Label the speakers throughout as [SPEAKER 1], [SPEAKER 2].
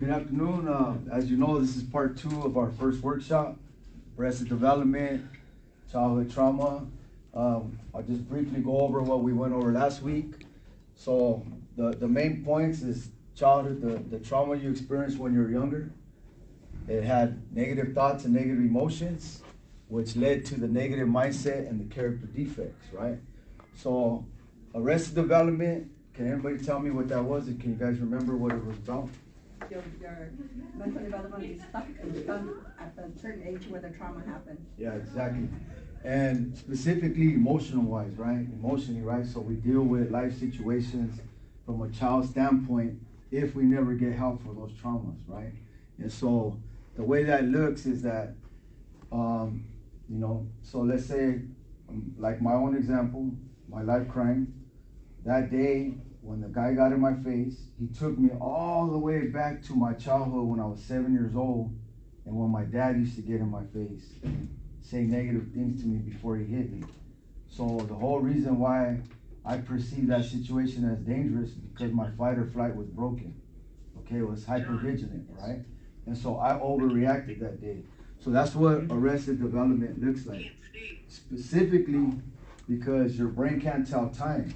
[SPEAKER 1] Good afternoon. As you know, this is part 2 of our first workshop, Arrested Development, Childhood Trauma. I'll just briefly go over what we went over last week. So the main points is childhood, the trauma you experienced when you were younger. It had negative thoughts and negative emotions, which led to the negative mindset and the character defects, right? So Arrested Development, can everybody tell me what that was? And can you guys remember what it was about?
[SPEAKER 2] Your mental development is stuck at the certain age where the trauma happened.
[SPEAKER 1] Yeah, exactly. And specifically emotional-wise, right? Emotionally, right? So we deal with life situations from a child's standpoint if we never get help for those traumas, right? And so the way that looks is that, so let's say, like my own example, my life crime, that day when the guy got in my face, he took me all the way back to my childhood when I was 7 years old, and when my dad used to get in my face, say negative things to me before he hit me. So the whole reason why I perceive that situation as dangerous is because my fight or flight was broken. Okay, it was hypervigilant, right? And so I overreacted that day. So that's what arrested development looks like. Specifically because your brain can't tell time.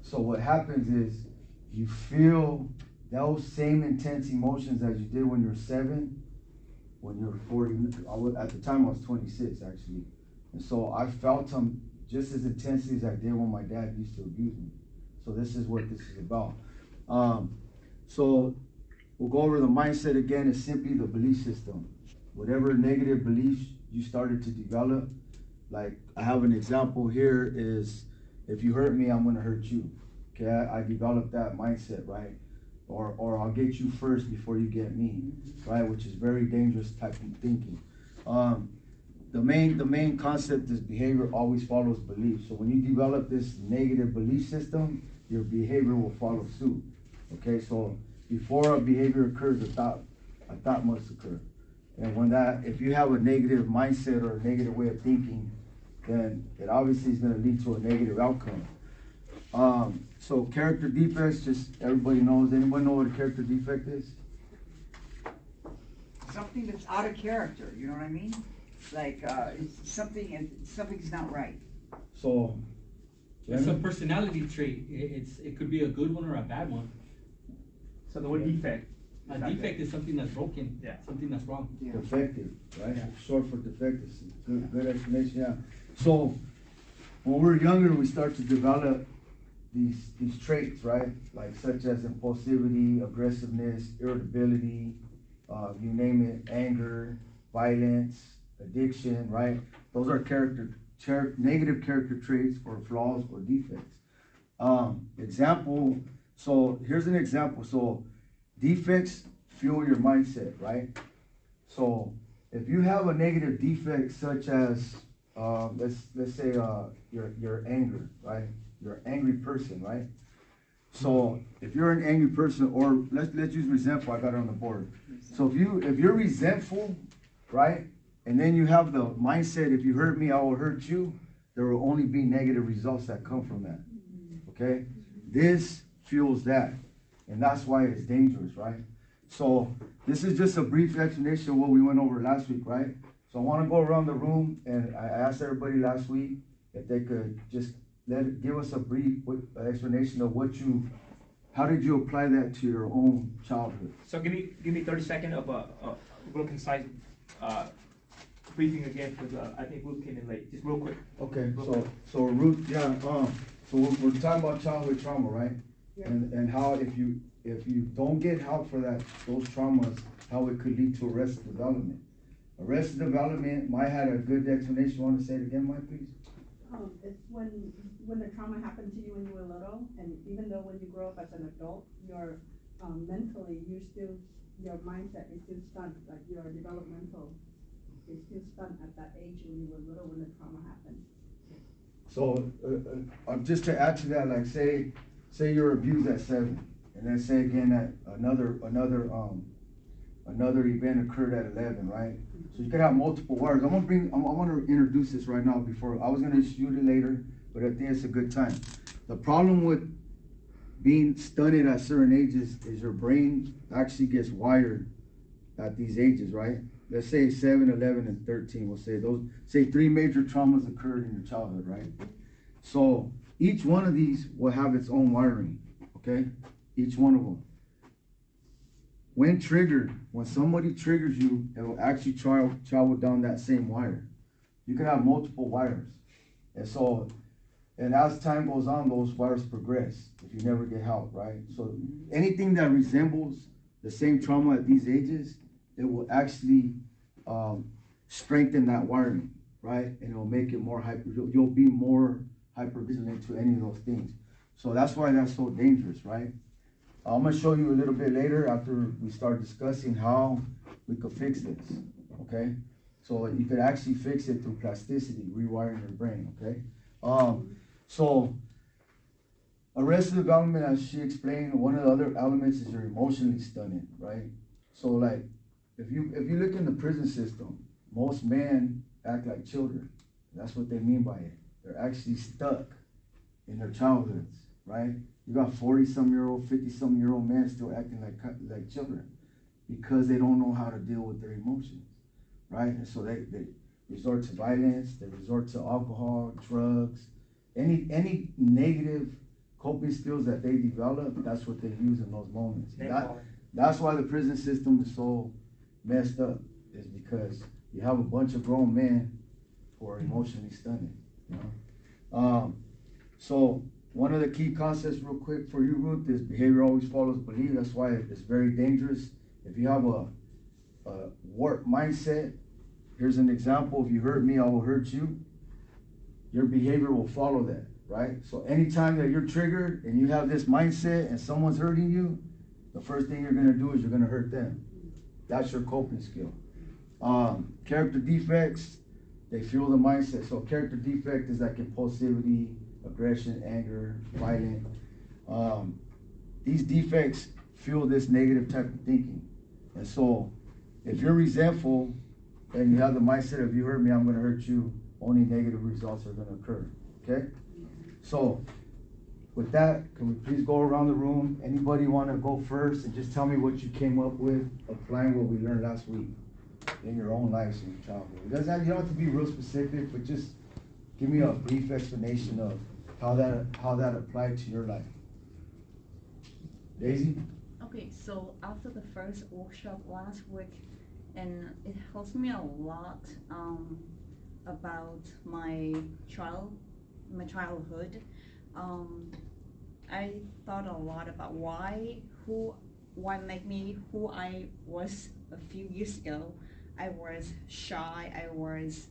[SPEAKER 1] So what happens is you feel those same intense emotions as you did when you were 7, when you were 40. At the time I was 26 actually. And so I felt them just as intensely as I did when my dad used to abuse me. So this is what this is about. So we'll go over the mindset again. It's simply the belief system. Whatever negative beliefs you started to develop, like I have an example here is, if you hurt me, I'm gonna hurt you. Okay, I developed that mindset, right? Or I'll get you first before you get me, right? Which is very dangerous type of thinking. The main concept is behavior always follows belief. So when you develop this negative belief system, your behavior will follow suit. Okay, so before a behavior occurs, a thought must occur. And if you have a negative mindset or a negative way of thinking, then it obviously is going to lead to a negative outcome. So character defects, just everybody knows. Anyone know what a character defect is?
[SPEAKER 3] Something that's out of character, you know what I mean? Like something's not right.
[SPEAKER 1] So
[SPEAKER 4] it's a personality trait. It could be a good one or a bad one.
[SPEAKER 5] So the word defect.
[SPEAKER 4] A defect is something that's broken. Yeah. Something that's wrong.
[SPEAKER 1] Yeah. Defective, right?
[SPEAKER 4] Yeah.
[SPEAKER 1] Short for defective. Good explanation. Yeah. So when we're younger, we start to develop these traits, right? Like such as impulsivity, aggressiveness, irritability, you name it, anger, violence, addiction, right? Those are negative character traits or flaws or defects. Example. So here's an example. So defects fuel your mindset, right? So if you have a negative defect such as let's say your anger, right? You're an angry person, right? So if you're an angry person, or let's use resentful, I got it on the board. So if you're resentful, right? And then you have the mindset, if you hurt me, I will hurt you, there will only be negative results that come from that. Okay? This fuels that. And that's why it's dangerous, right? So this is just a brief explanation of what we went over last week, right? So I want to go around the room, and I asked everybody last week if they could just give us a brief explanation of how did you apply that to your own childhood?
[SPEAKER 5] So give me 30 seconds of a real concise briefing again, because I think Ruth came in late. Just real quick.
[SPEAKER 1] Okay, so Ruth, yeah, so we're talking about childhood trauma, right? Yeah. And how if you don't get help for those traumas, how it could lead to arrested development. Arrested development, Mike had a good explanation. You want to say it again, Mike, please?
[SPEAKER 2] It's when the trauma happened to you when you were little, and even though when you grow up as an adult, you're mentally, your mindset is still stunned, like your developmental is still stunned at that age when you were little when the trauma happened.
[SPEAKER 1] So just to add to that, like say you're abused at 7, and then say again that another event occurred at 11, right? So you could have multiple words. I want to introduce this right now before, I was going to shoot it later, but I think it's a good time. The problem with being studied at certain ages is your brain actually gets wired at these ages, right? Let's say 7, 11, and 13. We'll say those, say 3 major traumas occurred in your childhood, right? So each one of these will have its own wiring, okay? Each one of them. When triggered, when somebody triggers you, it will actually travel down that same wire. You can have multiple wires. And so, and as time goes on, those wires progress if you never get help, right? So anything that resembles the same trauma at these ages, it will actually strengthen that wiring, right? And it'll make it more you'll be more hypervigilant to any of those things. So that's why that's so dangerous, right? I'm gonna show you a little bit later after we start discussing how we could fix this, okay? So you could actually fix it through plasticity, rewiring your brain, okay? So arrested development, as she explained, one of the other elements is you're emotionally stunted, right? So like, if you look in the prison system, most men act like children. That's what they mean by it. They're actually stuck in their childhoods, right? You got 40-some-year-old, 50-some-year-old men still acting like children because they don't know how to deal with their emotions, right? And so they resort to violence, they resort to alcohol, drugs, any negative coping skills that they develop, that's what they use in those moments. That's why the prison system is so messed up, is because you have a bunch of grown men who are emotionally stunted, you know? So one of the key concepts real quick for you, Ruth, is behavior always follows belief. That's why it's very dangerous. If you have a warped mindset, here's an example. If you hurt me, I will hurt you. Your behavior will follow that, right? So anytime that you're triggered and you have this mindset and someone's hurting you, the first thing you're gonna do is you're gonna hurt them. That's your coping skill. Character defects, they fuel the mindset. So character defect is like impulsivity, aggression, anger, violent. These defects fuel this negative type of thinking. And so if you're resentful and you have the mindset, if you hurt me, I'm gonna hurt you, only negative results are gonna occur, okay? So with that, can we please go around the room? Anybody wanna go first and just tell me what you came up with applying what we learned last week in your own lives in your childhood? It doesn't have, you don't have to be real specific, but just give me a brief explanation of how that applied to your life. Daisy?
[SPEAKER 6] Okay, so after the first workshop last week, and it helps me a lot about my childhood. I thought a lot about what made me who I was a few years ago. I was shy, I was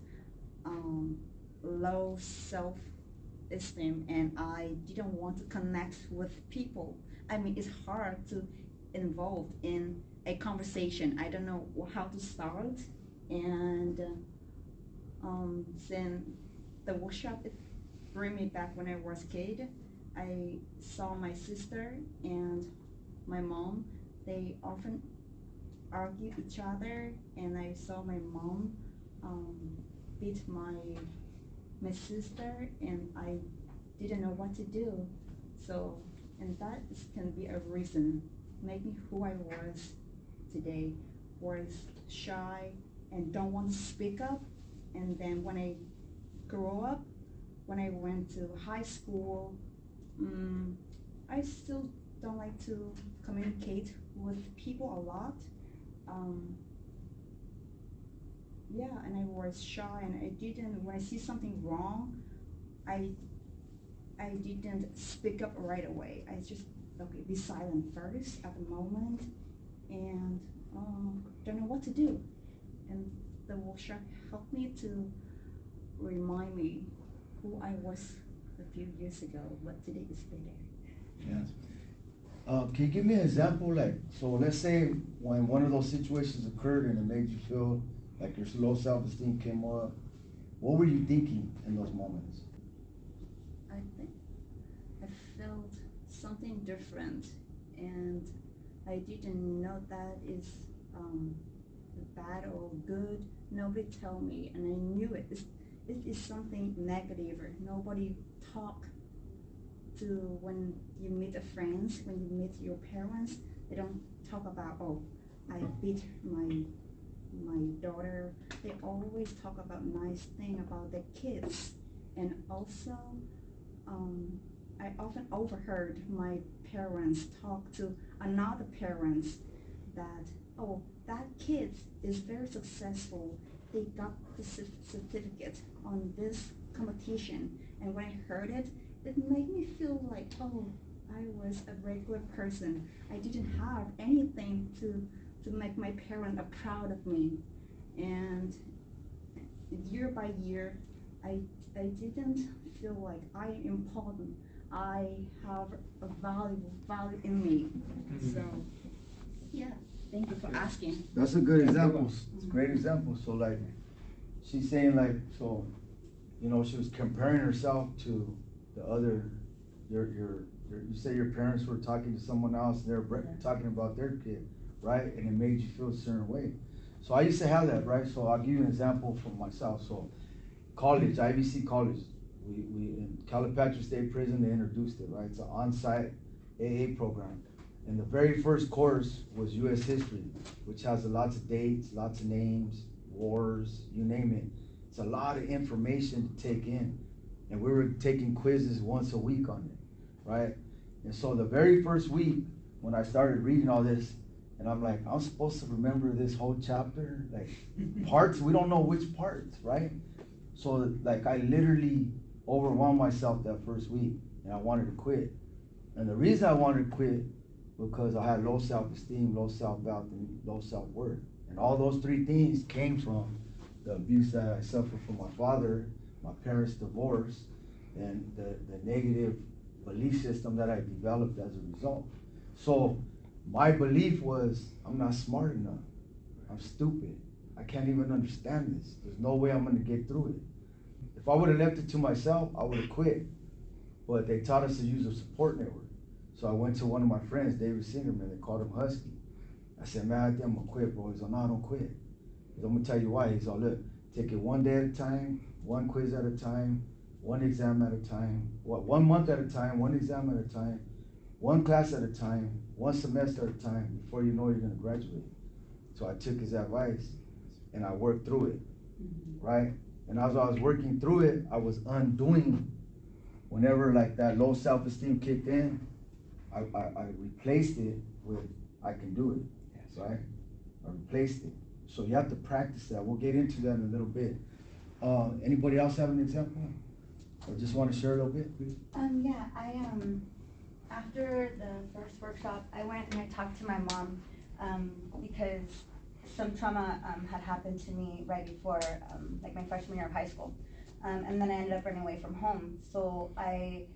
[SPEAKER 6] low self-esteem, and I didn't want to connect with people. I mean, it's hard to involve in a conversation. I don't know how to start, and then the workshop, it bring me back when I was a kid. I saw my sister and my mom, they often argue each other, and I saw my mom beat my sister, and I didn't know what to do. So, and that can be a reason, make me who I was today, was shy and don't want to speak up. And then when I grew up, when I went to high school, I still don't like to communicate with people a lot. Yeah, and I was shy, and I didn't, when I see something wrong, I didn't speak up right away. I just, okay, be silent first at the moment, and don't know what to do. And the workshop helped me to remind me who I was a few years ago, but today is better.
[SPEAKER 1] Yeah. Can you give me an example? Like, so let's say when one of those situations occurred and it made you feel like your low self-esteem came up, what were you thinking in those moments?
[SPEAKER 6] I think I felt something different, and I didn't know that is bad or good. Nobody told me, and I knew it is something negative. Nobody talked to when you meet the friends, when you meet your parents, they don't talk about, oh, I beat my daughter. They always talk about nice thing about the kids. And also, I often overheard my parents talk to another parents that, oh, that kid is very successful. They got the certificate on this competition. And when I heard it, it made me feel like, oh, I was a regular person. I didn't have anything to make my parents proud of me. And year by year, I didn't feel like I am important. I have a value in me. So, yeah, thank you for asking.
[SPEAKER 1] That's a good example. It's a great example. So like, she's saying like, so, you know, she was comparing herself to the other, you say your parents were talking to someone else, and they're talking about their kid, right? And it made you feel a certain way. So I used to have that, right? So I'll give you an example from myself. So college, IVC College, we in Calipatria State Prison, they introduced it, right? It's an on-site AA program. And the very first course was US history, which has lots of dates, lots of names, wars, you name it. It's a lot of information to take in. And we were taking quizzes once a week on it, right? And so the very first week, when I started reading all this, and I'm like, I'm supposed to remember this whole chapter, like parts, we don't know which parts, right? So like I literally overwhelmed myself that first week, and I wanted to quit. And the reason I wanted to quit because I had low self-esteem, low self-value, and low self-worth. And all those three things came from the abuse that I suffered from my father, my parents' divorce, and the negative belief system that I developed as a result. So my belief was, I'm not smart enough. I'm stupid. I can't even understand this. There's no way I'm gonna get through it. If I would have left it to myself, I would have quit. But they taught us to use a support network. So I went to one of my friends, David Singerman, they called him Husky. I said, man, I think I'm gonna quit, bro. He's like, no, don't quit. He's like, I'm gonna tell you why. He's like, look, take it one day at a time, one quiz at a time, one exam at a time, 1 month at a time, one exam at a time, one class at a time, one semester at a time, before you know you're gonna graduate. So I took his advice and I worked through it, right? And as I was working through it, I was undoing, whenever like that low self-esteem kicked in, I replaced it with, I can do it, right? I replaced it. So you have to practice that. We'll get into that in a little bit. Anybody else have an example? Or just want to share a little bit, please?
[SPEAKER 7] Yeah, after the first workshop, I went and I talked to my mom, because some trauma had happened to me right before, like my freshman year of high school. And then I ended up running away from home. So I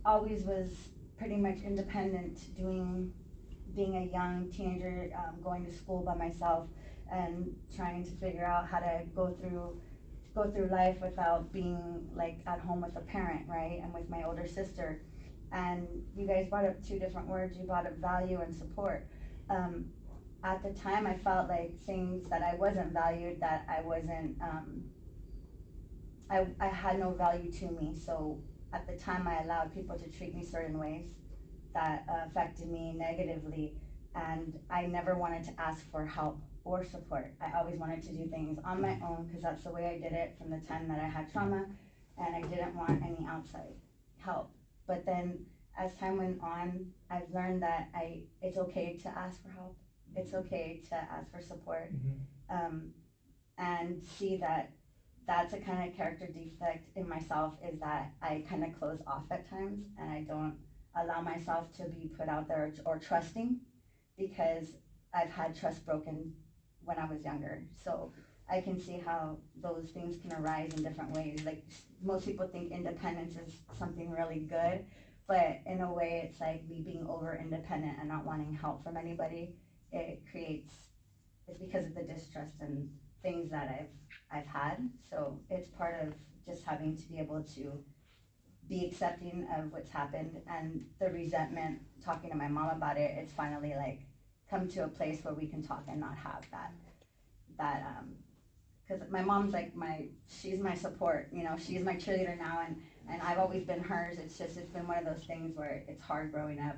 [SPEAKER 7] always was pretty much independent, being a young teenager, going to school by myself and trying to figure out how to go through life without being like at home with a parent, right? And with my older sister. And you guys brought up two different words. You brought up value and support. At the time, I felt like things that I wasn't valued, that I wasn't, I had no value to me. So at the time, I allowed people to treat me certain ways that affected me negatively. And I never wanted to ask for help or support. I always wanted to do things on my own because that's the way I did it from the time that I had trauma, and I didn't want any outside help. But then as time went on, I've learned that it's okay to ask for help. It's okay to ask for support, and see that that's a kind of character defect in myself, is that I kind of close off at times and I don't allow myself to be put out there or trusting, because I've had trust broken when I was younger. So I can see how those things can arise in different ways. Like most people think independence is something really good, but in a way it's like me being over independent and not wanting help from anybody. It's because of the distrust and things that I've had. So it's part of just having to be able to be accepting of what's happened, and the resentment, talking to my mom about it, it's finally like come to a place where we can talk and not have that because my mom's like she's my support, she's my cheerleader now, and And I've always been hers. It's been one of those things where it's hard growing up,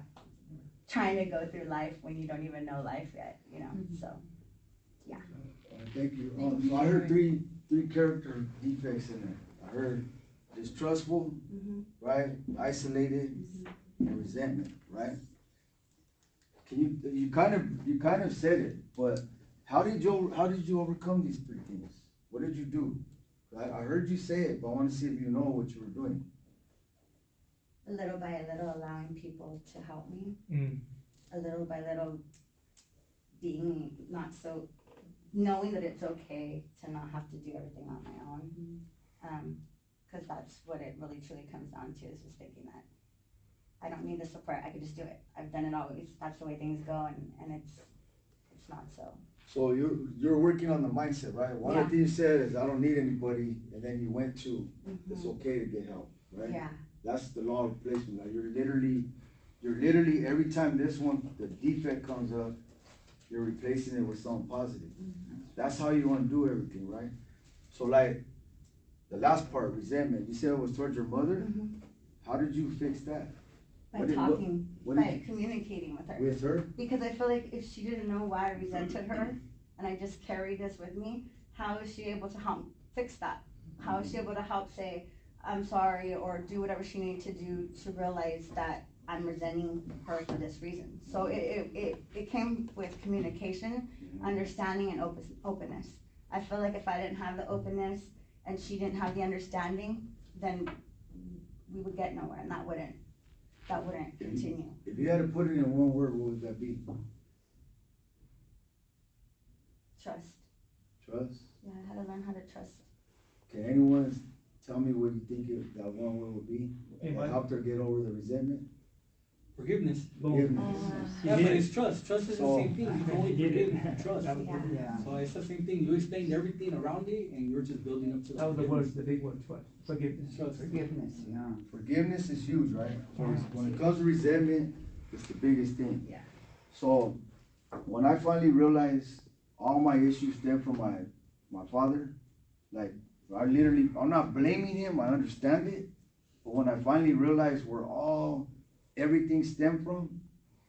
[SPEAKER 7] trying to go through life when you don't even know life yet, you know, so.
[SPEAKER 1] Thank you. So I heard three character defects in there. I heard distrustful, right? Isolated, and resentment, right? Can you kind of said it, but how did you overcome these three things? What did you do? I heard you say it, but I want to see if you know what you were doing.
[SPEAKER 7] Little by little, allowing people to help me.
[SPEAKER 5] Mm.
[SPEAKER 7] A little by little, being not so, knowing that it's okay to not have to do everything on my own. Cause that's what it really truly comes down to, is just thinking that I don't need the support, I could just do it. I've done it always, that's the way things go, and it's not so.
[SPEAKER 1] So you're working on the mindset, right? One of the things you said is, I don't need anybody, and then you went to, it's okay to get help, right?
[SPEAKER 7] Yeah,
[SPEAKER 1] That's the law of placement. Like you're literally, every time the defect comes up, you're replacing it with something positive. That's how you want to do everything, right? So like, the last part, resentment, you said it was towards your mother? How did you fix that?
[SPEAKER 7] by
[SPEAKER 1] What did-
[SPEAKER 7] talking,
[SPEAKER 1] what
[SPEAKER 7] by
[SPEAKER 1] did
[SPEAKER 7] communicating with her.
[SPEAKER 1] With her?
[SPEAKER 7] Because I feel like if she didn't know why I resented her, and I just carried this with me, how is she able to help fix that? How is she able to help say, I'm sorry, or do whatever she needed to do to realize that I'm resenting her for this reason? So it came with communication, understanding, and openness. I feel like if I didn't have the openness and she didn't have the understanding, then we would get nowhere, and that wouldn't continue.
[SPEAKER 1] If you had to put it in one word, what would that be?
[SPEAKER 7] Trust.
[SPEAKER 1] Trust?
[SPEAKER 7] Yeah, I had to learn how to trust.
[SPEAKER 1] Can anyone tell me what you think that one word would be?
[SPEAKER 5] Hey,
[SPEAKER 1] That
[SPEAKER 5] Mike.
[SPEAKER 1] helped her get over the resentment?
[SPEAKER 4] Forgiveness.
[SPEAKER 1] Forgiveness.
[SPEAKER 4] Yeah, but it's trust. Trust is the
[SPEAKER 1] So-
[SPEAKER 4] same thing. You can only
[SPEAKER 5] He did
[SPEAKER 4] forgive
[SPEAKER 5] it.
[SPEAKER 4] trust.
[SPEAKER 5] That was-
[SPEAKER 3] Yeah.
[SPEAKER 4] So it's the same thing. You explained everything around it, and you're just building up to
[SPEAKER 5] That was the
[SPEAKER 4] forgiveness.
[SPEAKER 5] words, the big words, what? Forgiveness.
[SPEAKER 4] Trust.
[SPEAKER 3] Forgiveness, yeah.
[SPEAKER 1] Forgiveness is huge, right? When it comes to resentment, it's the biggest thing.
[SPEAKER 7] Yeah.
[SPEAKER 1] So, when I finally realized all my issues stem from my father, like, I'm not blaming him, I understand it, but when I finally realized where everything stemmed from,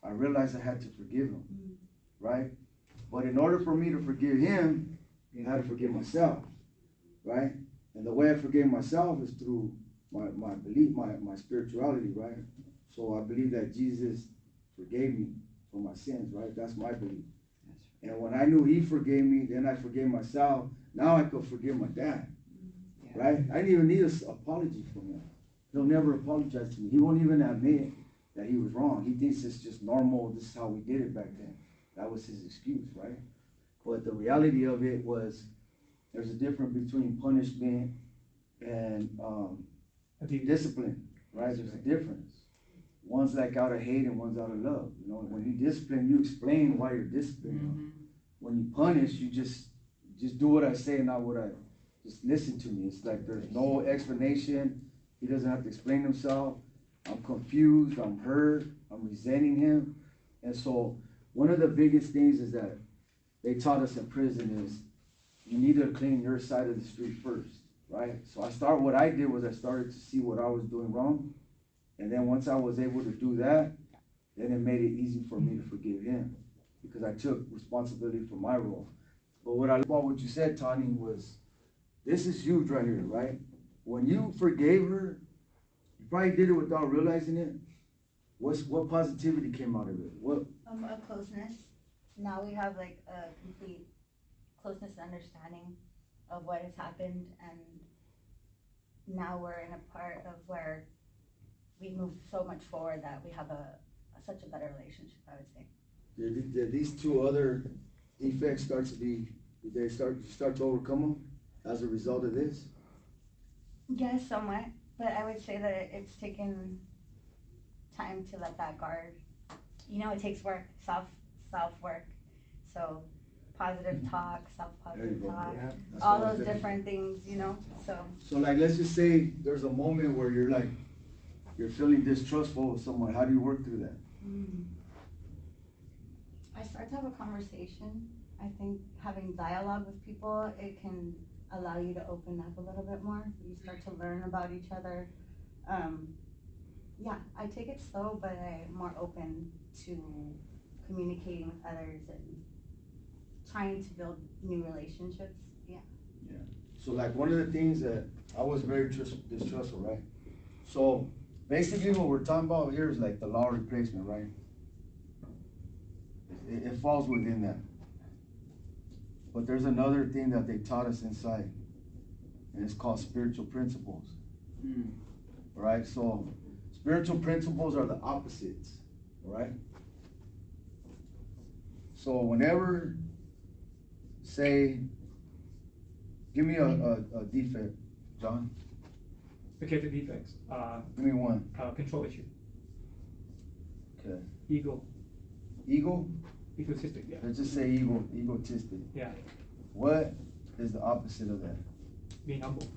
[SPEAKER 1] I realized I had to forgive him, right? But in order for me to forgive him, I had to forgive myself, right? And the way I forgave myself is through my belief, my spirituality, right? So I believe that Jesus forgave me for my sins, right? That's my belief. And when I knew he forgave me, then I forgave myself. Now I could forgive my dad, right? I didn't even need an apology from him. He'll never apologize to me. He won't even admit that he was wrong. He thinks it's just normal. This is how we did it back then. That was his excuse, right? But the reality of it was, there's a difference between punishment and discipline, right? There's a difference. One's like out of hate and one's out of love. You know, when you discipline, you explain why you're disciplining. When you punish, you just do what I say, not what I just listen to me. It's like there's no explanation. He doesn't have to explain himself. I'm confused. I'm hurt. I'm resenting him. And so one of the biggest things is that they taught us in prison is you need to clean your side of the street first, right? So what I did was I started to see what I was doing wrong. And then once I was able to do that, then it made it easy for me to forgive him because I took responsibility for my role. But what I love about what you said, Tani, was this is huge right here, right? When you forgave her, you probably did it without realizing it. What positivity came out of it? What?
[SPEAKER 7] A closeness. Now we have like a complete closeness and understanding of what has happened, and now we're in a part of where we move so much forward that we have such a better relationship, I would say.
[SPEAKER 1] Did these two other defects did you start to overcome them as a result of this?
[SPEAKER 7] Yes, somewhat, but I would say that it's taken time to let that guard. You know, it takes work, self-work. So positive talk,
[SPEAKER 1] There you
[SPEAKER 7] self-positive
[SPEAKER 1] go.
[SPEAKER 7] talk,
[SPEAKER 3] Yeah.
[SPEAKER 1] That's
[SPEAKER 7] all
[SPEAKER 1] what I was
[SPEAKER 7] those
[SPEAKER 1] thinking.
[SPEAKER 7] different things, you know, so.
[SPEAKER 1] So like, let's just say there's a moment where you're feeling distrustful of someone. How do you work through that?
[SPEAKER 7] I start to have a conversation. I think having dialogue with people, it can allow you to open up a little bit more. You start to learn about each other. Yeah, I take it slow, but I'm more open to communicating with others and trying to build new relationships. Yeah.
[SPEAKER 1] So like one of the things that I was very distrustful, right? So basically what we're talking about here is like the law of replacement, right? It falls within that. But there's another thing that they taught us inside, and it's called spiritual principles. Right? So spiritual principles are the opposites, right? So whenever, say, give me a defect, John.
[SPEAKER 5] The character defects,
[SPEAKER 1] Give me one.
[SPEAKER 5] control issue,
[SPEAKER 1] Okay.
[SPEAKER 5] ego, egotistic, yeah.
[SPEAKER 1] Let's just say egotistic.
[SPEAKER 5] Yeah,
[SPEAKER 1] What is the opposite of that?
[SPEAKER 5] being humble.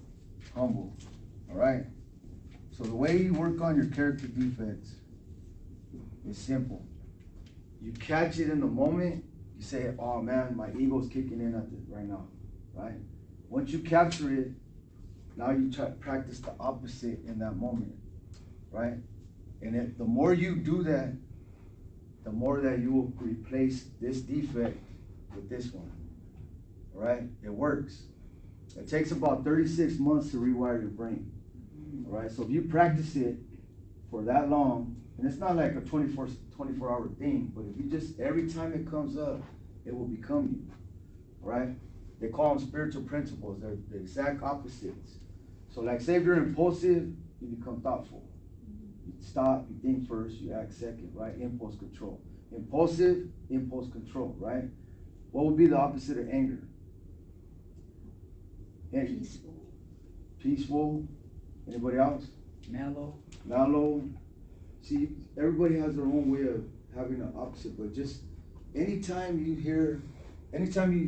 [SPEAKER 1] Humble. All right. So the way you work on your character defects is simple. You catch it in the moment. You say, "Oh man, my ego's kicking in at this right now," right? Once you capture it, now you try to practice the opposite in that moment, right? And the more you do that, the more that you will replace this defect with this one, all right? It works. It takes about 36 months to rewire your brain, all right? So if you practice it for that long, and it's not like a 24-hour thing, but if you just, every time it comes up, it will become you, all right? They call them spiritual principles. They're the exact opposites. So like say if you're impulsive, you become thoughtful. You stop, you think first, you act second, right? Impulse control. Impulsive, impulse control, right? What would be the opposite of anger?
[SPEAKER 6] Peaceful.
[SPEAKER 1] Peaceful. Anybody else?
[SPEAKER 3] Mellow.
[SPEAKER 1] Mellow. See, everybody has their own way of having an opposite, but just anytime you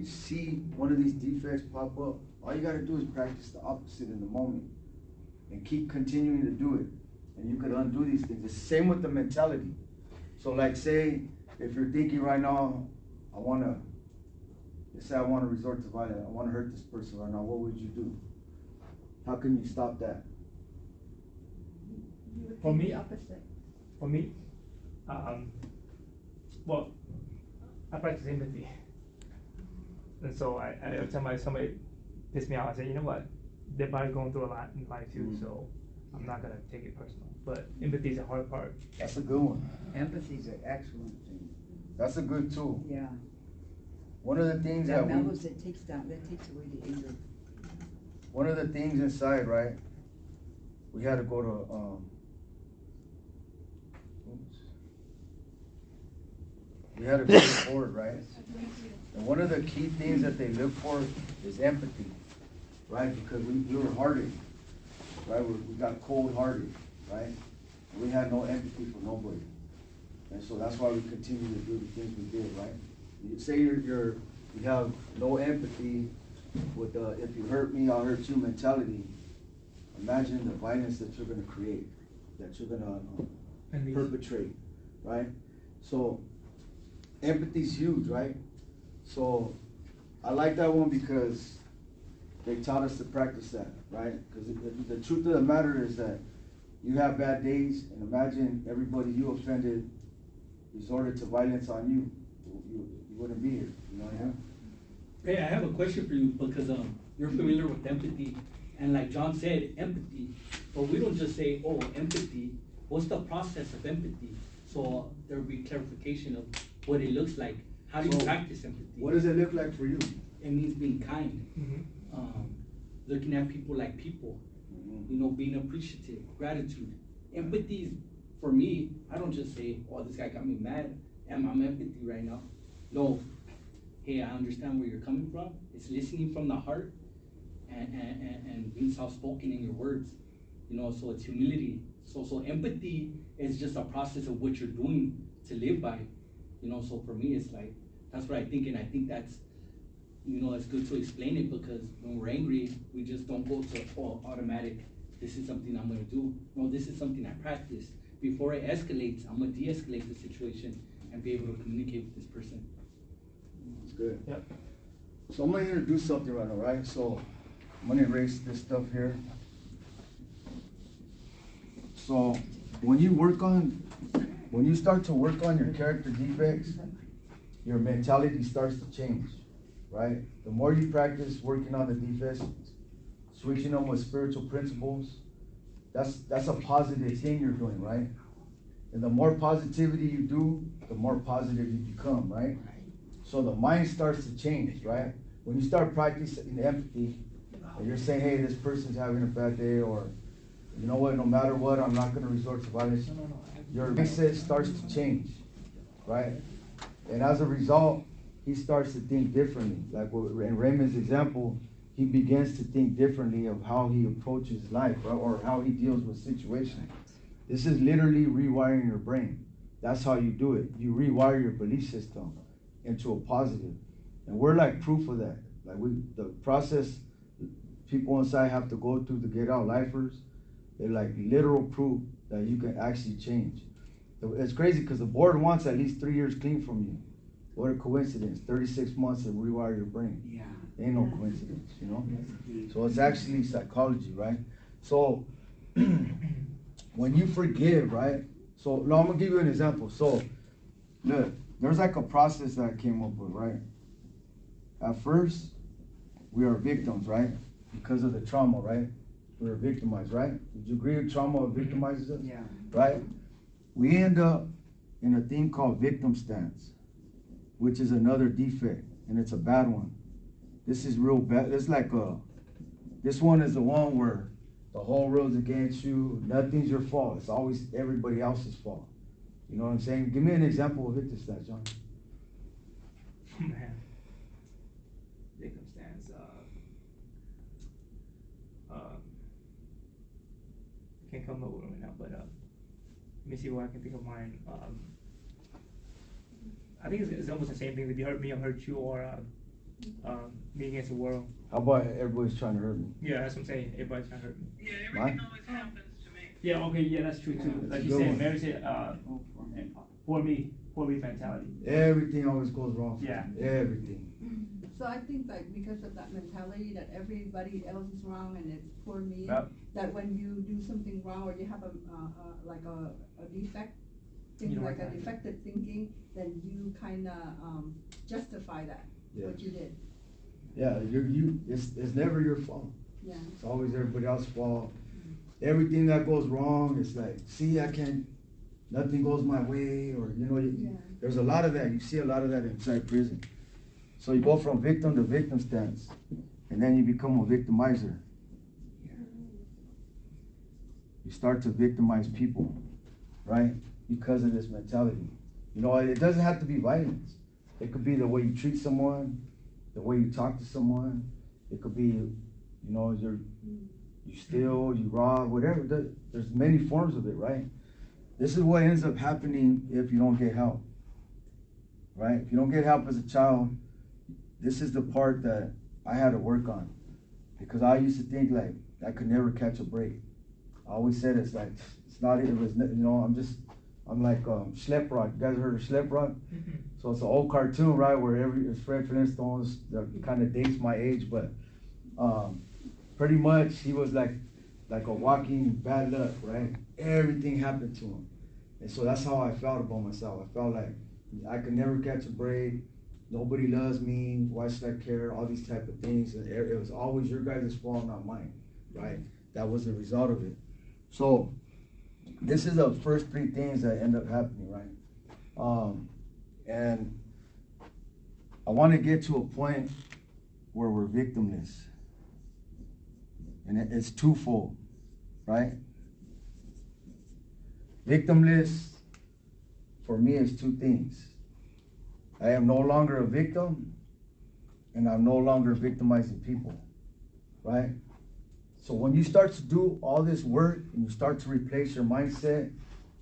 [SPEAKER 1] see one of these defects pop up, all you gotta do is practice the opposite in the moment and keep continuing to do it. And you could undo these things. It's the same with the mentality. So like say, if you're thinking right now, let's say I wanna resort to violence, I wanna hurt this person right now, what would you do? How can you stop that?
[SPEAKER 2] You would
[SPEAKER 5] For
[SPEAKER 2] think
[SPEAKER 5] me?
[SPEAKER 2] the opposite.
[SPEAKER 5] For me, well, I practice empathy. And so every time somebody piss me off, I say, you know what? They're probably going through a lot in life too, so I'm not gonna take it personal. But empathy is a hard part.
[SPEAKER 1] That's a good one.
[SPEAKER 3] Empathy is an excellent thing.
[SPEAKER 1] That's a good tool.
[SPEAKER 3] Yeah.
[SPEAKER 1] One of the things
[SPEAKER 3] That
[SPEAKER 1] that
[SPEAKER 3] mellows, that takes away the anger.
[SPEAKER 1] one of the things inside, right? We had to go to we had to go to court, right? And one of the key things that they look for is empathy, right? Because we were hardened, right? We got cold-hearted, right? We had no empathy for nobody, and so that's why we continue to do the things we did, right? You say you have no empathy with the "if you hurt me, I'll hurt you" mentality. Imagine the violence that you're gonna create, that you're gonna perpetrate, right? So empathy's huge, right? So I like that one because they taught us to practice that, right? Because the truth of the matter is that you have bad days, and imagine everybody you offended resorted to violence on you. You wouldn't be here, you know what I mean?
[SPEAKER 4] Hey, I have a question for you because you're familiar with empathy, and like John said, empathy. But we don't just say, "Oh, empathy." What's the process of empathy? So there will be clarification of what it looks like. How do you
[SPEAKER 1] So,
[SPEAKER 4] practice empathy?
[SPEAKER 1] What does it look like for you?
[SPEAKER 4] It means being kind, looking at people like people, you know, being appreciative, gratitude. Empathy is, for me, I don't just say, "Oh, this guy got me mad, and I'm empathy right now." No, hey, I understand where you're coming from. It's listening from the heart and being soft-spoken in your words, you know, so it's humility. So empathy is just a process of what you're doing to live by, you know, so for me, it's like, that's what I think, and I think that's, you know, it's good to explain it because when we're angry, we just don't go to, "Oh, automatic, this is something I'm gonna do." No, this is something I practice. Before it escalates, I'm gonna de-escalate the situation and be able to communicate with this person.
[SPEAKER 1] It's good.
[SPEAKER 5] Yep.
[SPEAKER 1] So I'm gonna introduce something right now, right? So I'm gonna erase this stuff here. So when you start to work on your character defects, your mentality starts to change, right? The more you practice working on the defects, switching them with spiritual principles, that's a positive thing you're doing, right? And the more positivity you do, the more positive you become, right? So the mind starts to change, right? When you start practicing empathy, and you're saying, hey, this person's having a bad day, or you know what, no matter what, I'm not gonna resort to violence, your mindset starts to change, right? And as a result, he starts to think differently. Like in Raymond's example, he begins to think differently of how he approaches life, right? Or how he deals with situations. This is literally rewiring your brain. That's how you do it. You rewire your belief system into a positive. And we're like proof of that. Like the process people inside have to go through to get out lifers, they're like literal proof that you can actually change. It's crazy because the board wants at least 3 years clean from you. What a coincidence, 36 months to rewire your brain.
[SPEAKER 3] Yeah.
[SPEAKER 1] Ain't no coincidence, you know? So it's actually psychology, right? So when you forgive, right? So no, I'm gonna give you an example. So look, there's like a process that I came up with, right? At first, we are victims, right? Because of the trauma, right? We are victimized, right? Would you agree with trauma victimizes us?
[SPEAKER 3] Yeah.
[SPEAKER 1] Right? We end up in a thing called victim stance, which is another defect, and it's a bad one. This is real bad. It's like this one is the one where the whole world's against you, nothing's your fault. It's always everybody else's fault. You know what I'm saying? Give me an example of victim stance, John.
[SPEAKER 5] Man. Victim stance. I can't come up with it right now, but let me see what I can think of mine. I think it's almost the same thing. If you hurt me, I'll hurt you, or me against the world.
[SPEAKER 1] How about everybody's trying to hurt me?
[SPEAKER 5] Yeah, that's what I'm saying. Everybody's trying to hurt me.
[SPEAKER 8] Yeah, everything always happens to me.
[SPEAKER 5] Yeah, okay, yeah, that's true too. Like you
[SPEAKER 1] Good
[SPEAKER 5] said,
[SPEAKER 1] one.
[SPEAKER 5] Mary said, for me mentality.
[SPEAKER 1] Everything always goes wrong.
[SPEAKER 5] Yeah.
[SPEAKER 1] Everything.
[SPEAKER 2] So I think like because of that mentality that everybody else is wrong and it's poor me,
[SPEAKER 1] Yep.
[SPEAKER 2] that when you do something wrong or you have a defect,
[SPEAKER 5] You
[SPEAKER 2] think
[SPEAKER 5] don't
[SPEAKER 2] like a
[SPEAKER 5] recognize it.
[SPEAKER 2] defective thinking, then you kinda justify that, what
[SPEAKER 1] Yes.
[SPEAKER 2] you did,
[SPEAKER 1] Yeah, it's never your fault.
[SPEAKER 2] yeah.
[SPEAKER 1] It's always everybody else's fault. Everything that goes wrong, it's like, see, nothing goes my way, or, you know,
[SPEAKER 2] Yeah.
[SPEAKER 1] there's a lot of that. You see a lot of that inside prison. So you go from victim to victim stance, and then you become a victimizer. You start to victimize people, right? Because of this mentality. You know, it doesn't have to be violence. It could be the way you treat someone, the way you talk to someone. It could be, you know, you steal, you rob, whatever. There's many forms of it, right? This is what ends up happening if you don't get help, right? If you don't get help as a child, this is the part that I had to work on, because I used to think like I could never catch a break. I always said it's like, you know, I'm like Schlep Rock. You guys heard of Schlep Rock? So it's an old cartoon, right, where it's Fred Flintstone's, that kind of dates my age, but pretty much he was like a walking bad luck, right? Everything happened to him. And so that's how I felt about myself. I felt like I could never catch a break. Nobody loves me. Why should I care? All these type of things. And it was always your guys' fault, not mine, right? That was the result of it. So this is the first three things that end up happening, right? And I want to get to a point where we're victimless. And it's twofold, right? Victimless, for me, is two things. I am no longer a victim, and I'm no longer victimizing people, right? So when you start to do all this work and you start to replace your mindset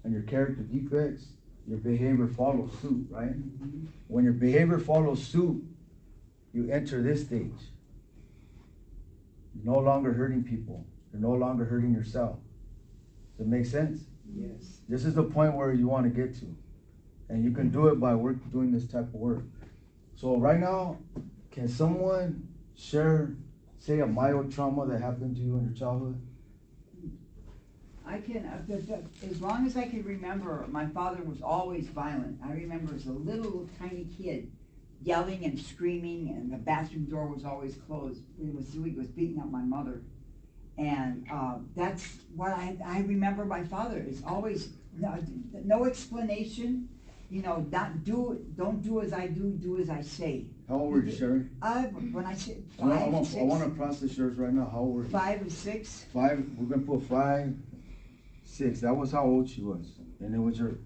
[SPEAKER 1] and your character defects, your behavior follows suit, right? When your behavior follows suit, you enter this stage. You're no longer hurting people. You're no longer hurting yourself. Does it make sense?
[SPEAKER 3] Yes.
[SPEAKER 1] This is the point where you want to get to. And you can do it by doing this type of work. So right now, can someone share, say, a mild trauma that happened to you in your childhood?
[SPEAKER 3] I can, as long as I can remember, my father was always violent. I remember as a little tiny kid yelling and screaming, and the bathroom door was always closed. He was beating up my mother. And that's what I remember my father is always, no explanation, you know, don't do as I do as I say.
[SPEAKER 1] How old were you, Sherry?
[SPEAKER 3] When I said
[SPEAKER 1] I
[SPEAKER 3] 5, 6.
[SPEAKER 1] want to process yours right now. How old were you?
[SPEAKER 3] 5 and 6.
[SPEAKER 1] 5, we're gonna put 5, 6. That was how old she was. And it was your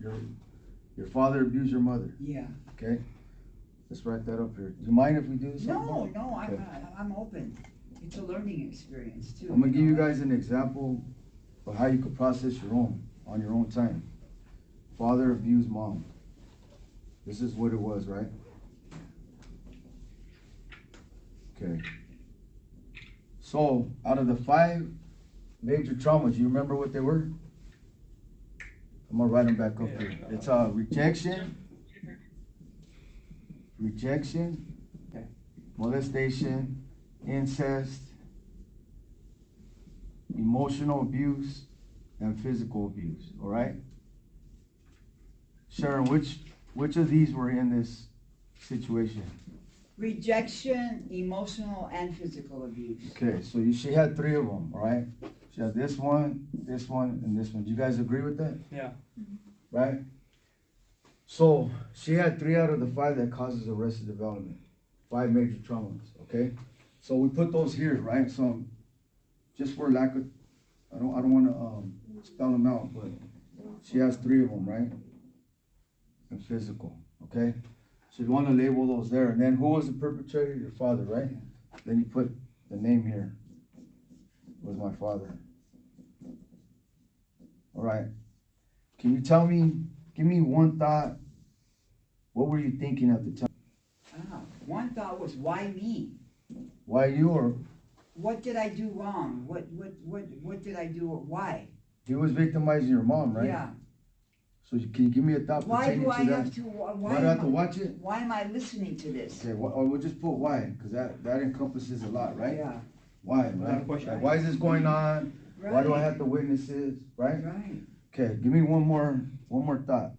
[SPEAKER 1] father abused your mother,
[SPEAKER 3] Yeah.
[SPEAKER 1] okay? Let's write that up here. Do you mind if we do this?
[SPEAKER 3] No,
[SPEAKER 1] Okay.
[SPEAKER 3] I'm open. It's a learning experience too.
[SPEAKER 1] I'm gonna give you
[SPEAKER 3] know?
[SPEAKER 1] guys an example of how you could process your own, on your own time. Father abused mom. This is what it was, right? Okay. So, out of the 5 major traumas, you remember what they were? I'm gonna write them back up here. It's rejection,
[SPEAKER 3] Okay.
[SPEAKER 1] molestation, incest, emotional abuse, and physical abuse, all right? Sharon, which of these were in this situation?
[SPEAKER 3] Rejection, emotional and physical abuse.
[SPEAKER 1] Okay, so she had 3 of them, all right? She had this one, and this one. Do you guys agree with that?
[SPEAKER 5] Yeah.
[SPEAKER 1] Right? So she had 3 out of the 5 that causes arrested development. 5 major traumas, okay? So we put those here, right? So just for lack of, I don't want to spell them out, but she has 3 of them, right? And physical, okay? So you want to label those there. And then who was the perpetrator? Your father, right? Then you put the name here. Was my father. All right. Can you tell me, give me one thought. What were you thinking at the time?
[SPEAKER 3] One thought was, why me?
[SPEAKER 1] Why you, or
[SPEAKER 3] What did I do wrong? What did I do? Why?
[SPEAKER 1] he was victimizing your mom, right?
[SPEAKER 3] Yeah.
[SPEAKER 1] So can you give me a thought
[SPEAKER 3] Why
[SPEAKER 1] pertaining
[SPEAKER 3] do I
[SPEAKER 1] to that?
[SPEAKER 3] have to?
[SPEAKER 1] Why do I have to watch it?
[SPEAKER 3] Why am I listening to this?
[SPEAKER 1] Okay, or we'll just put why, because that encompasses a lot, right?
[SPEAKER 3] Yeah.
[SPEAKER 1] Why, right? Like, why is this going on? Why do I have to witness this, right?
[SPEAKER 3] Right.
[SPEAKER 1] Okay, give me one more thought.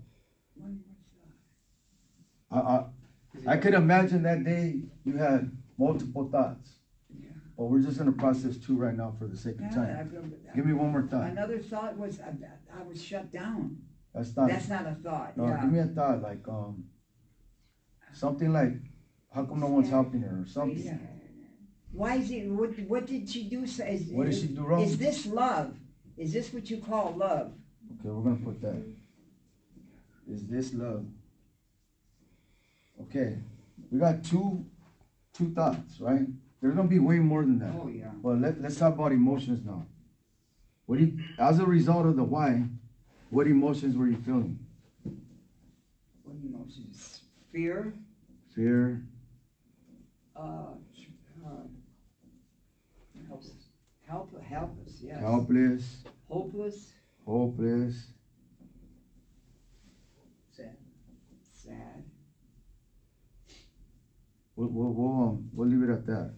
[SPEAKER 1] I could imagine that day you had multiple thoughts.
[SPEAKER 3] Yeah.
[SPEAKER 1] But we're just gonna process 2 right now for the sake of time. Give me one more thought.
[SPEAKER 3] Another thought was I was shut down.
[SPEAKER 1] That's not
[SPEAKER 3] a thought.
[SPEAKER 1] no,
[SPEAKER 3] Yeah.
[SPEAKER 1] give me a thought, like something like, how come no one's helping her, or something.
[SPEAKER 3] Yeah. Why is it? What did she do?
[SPEAKER 1] What did she do wrong?
[SPEAKER 3] Is this love? Is this what you call love?
[SPEAKER 1] Okay, we're gonna put that. Is this love? Okay, we got two thoughts, right? There's gonna be way more than that.
[SPEAKER 3] Oh yeah.
[SPEAKER 1] But let's talk about emotions now. As a result of the why, what emotions were you feeling?
[SPEAKER 3] What emotions? Fear.
[SPEAKER 1] Fear,
[SPEAKER 3] Helpless. Yes.
[SPEAKER 1] helpless,
[SPEAKER 3] Hopeless.
[SPEAKER 1] hopeless,
[SPEAKER 3] Sad.
[SPEAKER 1] we'll leave it at that.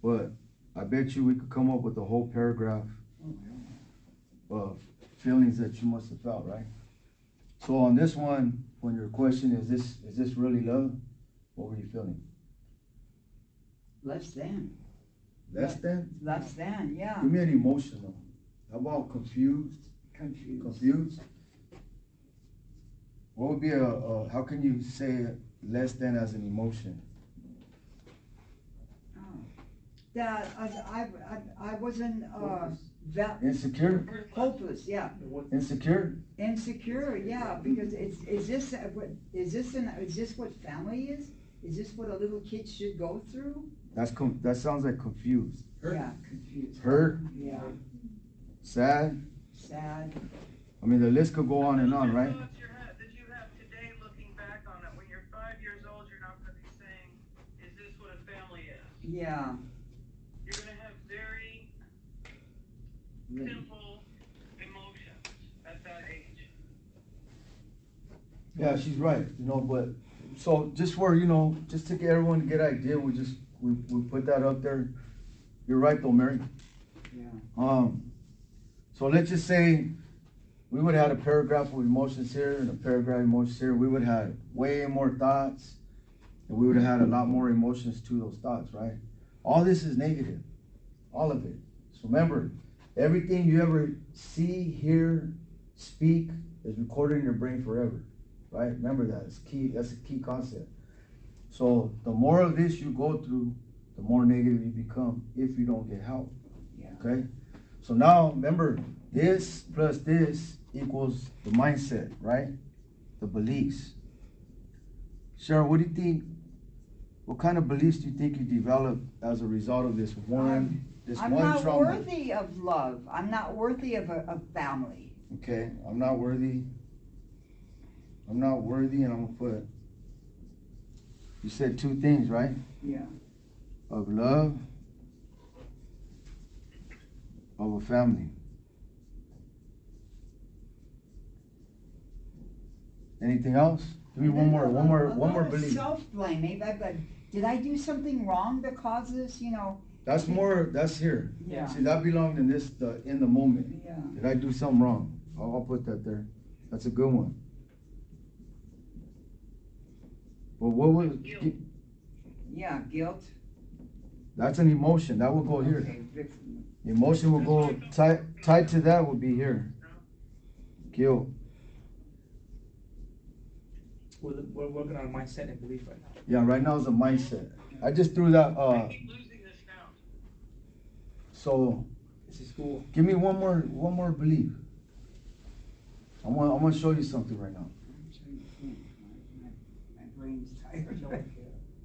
[SPEAKER 1] But I bet you we could come up with a whole paragraph of feelings that you must have felt, right? So on this one, when your question is this really love? What were you feeling?
[SPEAKER 3] Less than.
[SPEAKER 1] Less than?
[SPEAKER 3] Less than. Yeah.
[SPEAKER 1] Give me an emotion though. How about confused?
[SPEAKER 3] Confused.
[SPEAKER 1] Confused? What would be how can you say less than as an emotion?
[SPEAKER 3] That I wasn't that
[SPEAKER 1] Insecure?
[SPEAKER 3] hopeless. Yeah.
[SPEAKER 1] Insecure?
[SPEAKER 3] Insecure. Yeah. Because is this what family is? Is this what a little kid should go through?
[SPEAKER 1] That sounds like confused.
[SPEAKER 3] Yeah. Confused.
[SPEAKER 1] Hurt?
[SPEAKER 3] Yeah.
[SPEAKER 1] Sad?
[SPEAKER 3] Sad.
[SPEAKER 1] I mean, the list could go on and on, right?
[SPEAKER 8] Thoughts that you have today looking back on it, when you're 5 years old, you're not gonna be saying, is this what a family is?
[SPEAKER 3] Yeah.
[SPEAKER 8] You're gonna have very simple emotions at that age.
[SPEAKER 1] Yeah, she's right, but, so just for, just to get everyone to get an idea, we put that up there. You're right though, Mary.
[SPEAKER 3] Yeah.
[SPEAKER 1] So let's just say we would have had a paragraph with emotions here and a paragraph of emotions here. We would have way more thoughts, and we would have had a lot more emotions to those thoughts, right? All this is negative, all of it. So remember, everything you ever see, hear, speak is recorded in your brain forever, right? Remember that, it's key, that's a key concept. So the more of this you go through, the more negative you become if you don't get help, okay? So now, remember, this plus this equals the mindset, right? The beliefs. Sharon, what do you think, what kind of beliefs do you think you developed as a result of this one
[SPEAKER 3] I'm
[SPEAKER 1] one
[SPEAKER 3] not
[SPEAKER 1] trauma?
[SPEAKER 3] worthy of love. I'm not worthy of a family.
[SPEAKER 1] Okay, I'm not worthy. I'm not worthy, and I'm gonna put, you said two things, right?
[SPEAKER 3] Yeah.
[SPEAKER 1] Of love, of a family. Anything else? Give me one more belief.
[SPEAKER 3] Self-blame. Maybe did I do something wrong that causes,
[SPEAKER 1] That's here.
[SPEAKER 3] Yeah.
[SPEAKER 1] See, that belonged in in the moment.
[SPEAKER 3] Yeah.
[SPEAKER 1] Did I do something wrong? I'll put that there. That's a good one. But what was,
[SPEAKER 3] Yeah, guilt.
[SPEAKER 1] that's an emotion, that will go here.
[SPEAKER 3] Okay.
[SPEAKER 1] Emotion will go, tied to that would be here. Guilt.
[SPEAKER 5] We're working on mindset and belief right now.
[SPEAKER 1] Yeah, right now is a mindset. I just threw that,
[SPEAKER 8] I keep losing this now.
[SPEAKER 1] so,
[SPEAKER 5] This is school.
[SPEAKER 1] give me one more belief. I'm gonna show you something right now.
[SPEAKER 3] My brain's tired.
[SPEAKER 5] No one cares.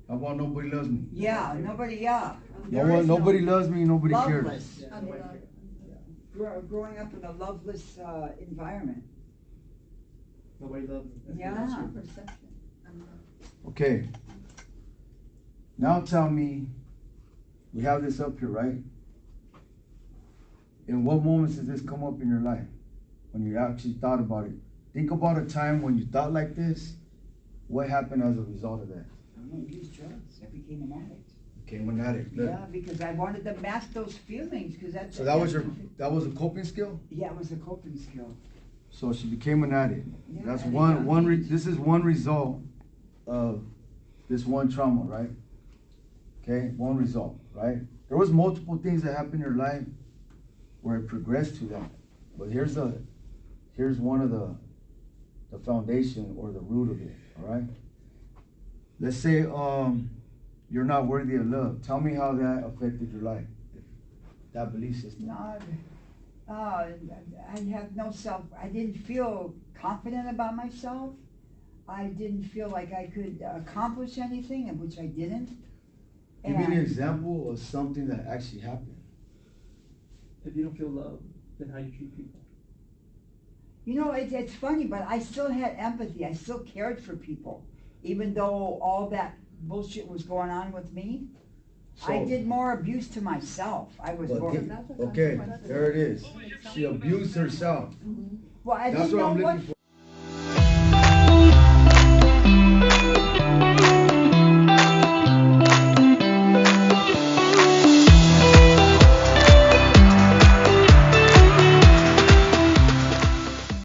[SPEAKER 1] How about nobody loves me?
[SPEAKER 3] Yeah, nobody, yeah.
[SPEAKER 1] Nobody loves me, nobody cares.
[SPEAKER 3] Loveless.
[SPEAKER 5] Yeah, nobody cares.
[SPEAKER 3] Growing up in a loveless environment.
[SPEAKER 5] Nobody loves me. That's
[SPEAKER 3] Yeah.
[SPEAKER 5] true.
[SPEAKER 2] Perception.
[SPEAKER 1] Okay. Now tell me, we have this up here, right? In what moments does this come up in your life? When you actually thought about it. Think about a time when you thought like this. What happened as a result of that?
[SPEAKER 3] I don't use drugs. I became an addict.
[SPEAKER 1] Became an addict. Look.
[SPEAKER 3] Yeah, because I wanted to mask those feelings, because that's.
[SPEAKER 1] So that was a coping skill?
[SPEAKER 3] Yeah, it was a coping skill.
[SPEAKER 1] So she became an addict.
[SPEAKER 3] Yeah,
[SPEAKER 1] That's
[SPEAKER 3] at a young age.
[SPEAKER 1] this is one result of this one trauma, right? Okay, one result, right? There was multiple things that happened in your life where it progressed to that. But here's one of the foundation or the root of it, all right? Let's say you're not worthy of love. Tell me how that affected your life, that belief system.
[SPEAKER 3] No, I have no I didn't feel confident about myself. I didn't feel like I could accomplish anything, which I didn't.
[SPEAKER 1] Give me an
[SPEAKER 3] And-
[SPEAKER 1] example of something that actually happened.
[SPEAKER 5] If you don't feel love, then how you treat people.
[SPEAKER 3] It's funny, but I still had empathy. I still cared for people, even though all that bullshit was going on with me. I
[SPEAKER 1] So-
[SPEAKER 3] did more abuse to myself. I was
[SPEAKER 1] But
[SPEAKER 3] more.
[SPEAKER 1] okay, there it is. She abused herself.
[SPEAKER 3] Well, I
[SPEAKER 1] That's
[SPEAKER 3] didn't
[SPEAKER 1] what
[SPEAKER 3] know
[SPEAKER 1] I'm
[SPEAKER 3] what
[SPEAKER 1] looking for.